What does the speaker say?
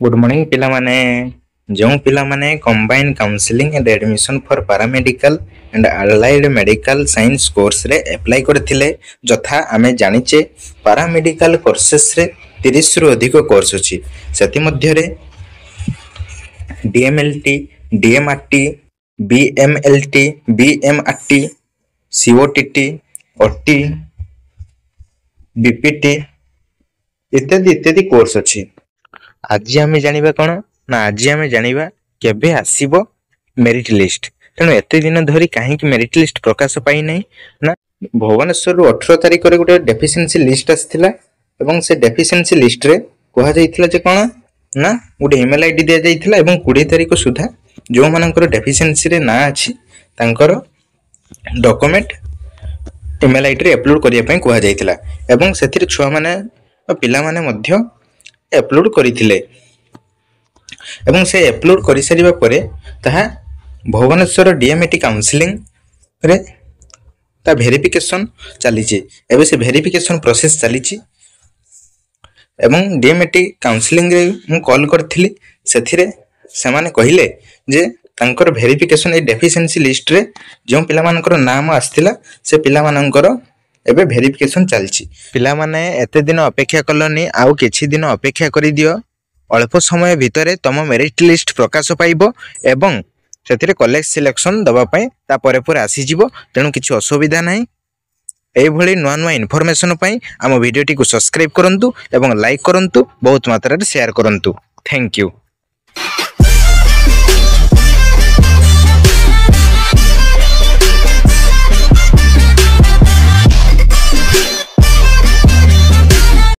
Good morning पिला माने जो पिला माने combined counselling and admission for paramedical and allied medical science course रे अप्लाई करथिले जथा आमे जानिचे पैरामेडिकल कोर्सेस रे 30 रु अधिक कोर्स अछि सेति मध्य रे डीएमएलटी डीएमआरटी बीएमएलटी बीएमआरटी सीओटीटी ओटी बीपीटी इत्यादि इत्यादि कोर्स अछि। आज आम जाना कौन ना आज आम जाना केबे आसीबो मेरिट लिस्ट तेणु एत दिन धरी कहीं मेरिट लिस्ट प्रकाश पाई नहीं ना भुवनेश्वर 18 तारिख रे गोटे डेफिशिएंसी लिस्ट आसथिला एवं से डेफिशिएंसी लिस्ट रे कहा जाइथिला जे कोन ना गोटे ईमेल आईडी दिया जाइथिला एवं 20 तारिख सुधा जो मानकर डेफिशिएंसी रे ना अछि तांकर डॉक्यूमेंट ईमेल आईडी रे अपलोड करिया पई कहा जाइथिला एवं सेथिर छुआ माने पिला माने मध्य अपलोड करिथिले एवं से अपलोड करि सारिबा परे ताहा भुवनेश्वर डीएमएटी काउंसलिंग रे ता वेरिफिकेशन चली छि एबे से वेरिफिकेशन प्रोसेस चली छि एवं डीएमएटी काउंसलिंग रे मु कॉल करथिली सेथिरे से माने कहिले जे तांकर वेरिफिकेशन ए डेफिशिएंसी लिस्ट रे जो पिला मानकर नाम आस्थिला से पिला मानकर एबे वेरिफिकेशन चलछि पिला माने एते दिन अपेक्षा कलनी आउ किछि दिन अपेक्षा करि दियो अल्प समय भितरे तम मेरिट लिस्ट प्रकाश पाइबो एवं सेथिरे कॉलेज सिलेक्शन दबा पय ता परे परे आसी जिवो तेनु किछि असुविधा नाही। एई भली नुआ नुआ इन्फॉर्मेशन पय आम वीडियोटी को सब्सक्राइब करंतु एवं लाइक करंतु बहुत मात्रा रे शेयर करंतु। Thank you.